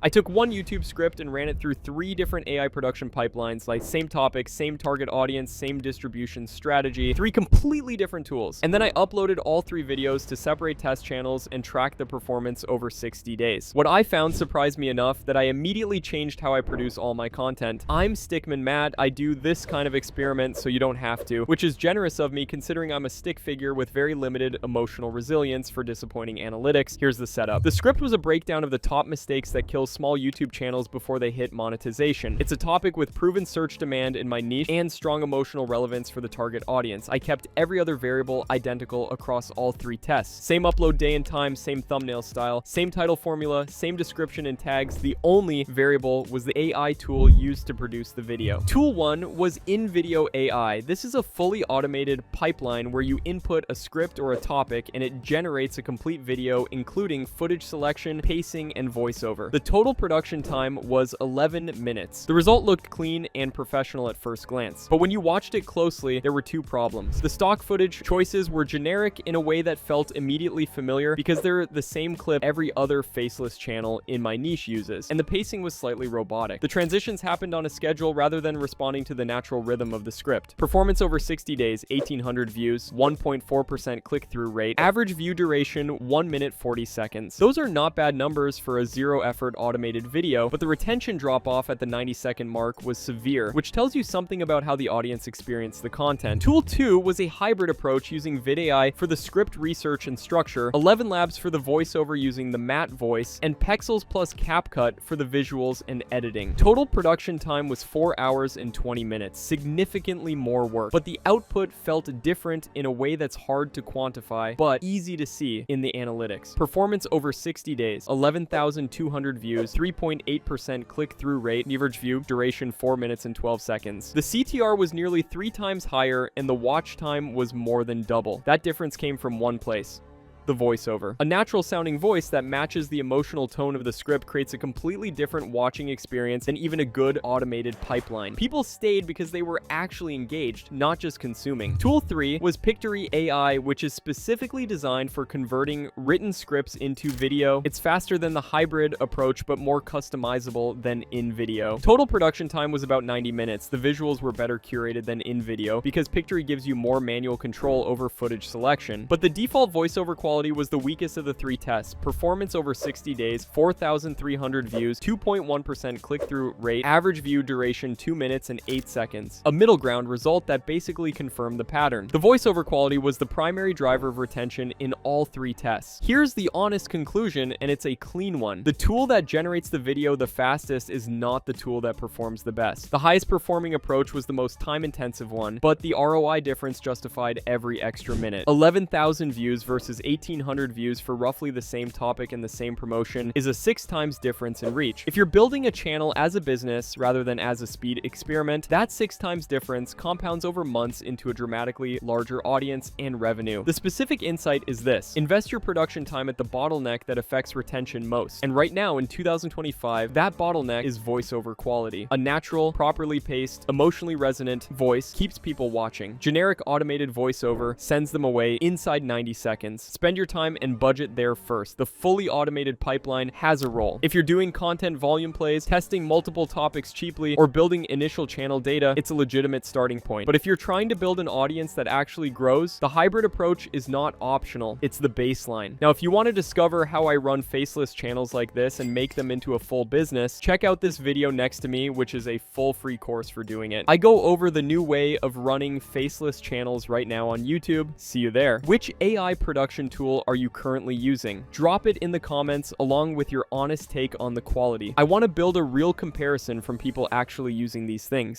I took one YouTube script and ran it through 3 different AI production pipelines, like same topic, same target audience, same distribution strategy, 3 completely different tools. And then I uploaded all 3 videos to separate test channels and track the performance over 60 days. What I found surprised me enough that I immediately changed how I produce all my content. I'm Stickman Matt. I do this kind of experiment so you don't have to, which is generous of me considering I'm a stick figure with very limited emotional resilience for disappointing analytics. Here's the setup. The script was a breakdown of the top mistakes that kill small YouTube channels before they hit monetization. It's a topic with proven search demand in my niche and strong emotional relevance for the target audience. I kept every other variable identical across all 3 tests. Same upload day and time, same thumbnail style, same title formula, same description and tags. The only variable was the AI tool used to produce the video. Tool 1 was in-video AI. This is a fully automated pipeline where you input a script or a topic and it generates a complete video including footage selection, pacing, and voiceover. The total production time was 11 minutes. The result looked clean and professional at first glance, but when you watched it closely, there were 2 problems. The stock footage choices were generic in a way that felt immediately familiar because they're the same clip every other faceless channel in my niche uses, and the pacing was slightly robotic. The transitions happened on a schedule rather than responding to the natural rhythm of the script. Performance over 60 days, 1,800 views, 1.4% click-through rate, average view duration, 1 minute 40 seconds. Those are not bad numbers for a zero-effort automated video, but the retention drop-off at the 90-second mark was severe, which tells you something about how the audience experienced the content. Tool 2 was a hybrid approach using VidAI for the script research and structure, 11 Labs for the voiceover using the Matt voice, and Pexels plus CapCut for the visuals and editing. Total production time was 4 hours and 20 minutes, significantly more work, but the output felt different in a way that's hard to quantify, but easy to see in the analytics. Performance over 60 days, 11,200 views, 3.8% click-through rate, average view duration 4 minutes and 12 seconds. The CTR was nearly 3 times higher and the watch time was more than double. That difference came from one place: the voiceover. A natural sounding voice that matches the emotional tone of the script creates a completely different watching experience than even a good automated pipeline. People stayed because they were actually engaged, not just consuming. Tool 3 was Pictory AI, which is specifically designed for converting written scripts into video. It's faster than the hybrid approach, but more customizable than in video. Total production time was about 90 minutes. The visuals were better curated than in video because Pictory gives you more manual control over footage selection. But the default voiceover quality was the weakest of the 3 tests. Performance over 60 days, 4,300 views, 2.1% click-through rate, average view duration 2 minutes and 8 seconds. A middle ground result that basically confirmed the pattern. The voiceover quality was the primary driver of retention in all 3 tests. Here's the honest conclusion, and it's a clean one. The tool that generates the video the fastest is not the tool that performs the best. The highest performing approach was the most time-intensive one, but the ROI difference justified every extra minute. 11,000 views versus 1,800 views for roughly the same topic and the same promotion is a 6 times difference in reach. If you're building a channel as a business rather than as a speed experiment, that 6 times difference compounds over months into a dramatically larger audience and revenue. The specific insight is this: invest your production time at the bottleneck that affects retention most. And right now in 2025, that bottleneck is voiceover quality. A natural, properly paced, emotionally resonant voice keeps people watching. Generic automated voiceover sends them away inside 90 seconds. Spend your time and budget there first. The fully automated pipeline has a role. If you're doing content volume plays, testing multiple topics cheaply, or building initial channel data, it's a legitimate starting point. But if you're trying to build an audience that actually grows, the hybrid approach is not optional. It's the baseline. Now, if you want to discover how I run faceless channels like this and make them into a full business, check out this video next to me, which is a full free course for doing it. I go over the new way of running faceless channels right now on YouTube. See you there. Which AI production tool are you currently using? Drop it in the comments along with your honest take on the quality. I want to build a real comparison from people actually using these things.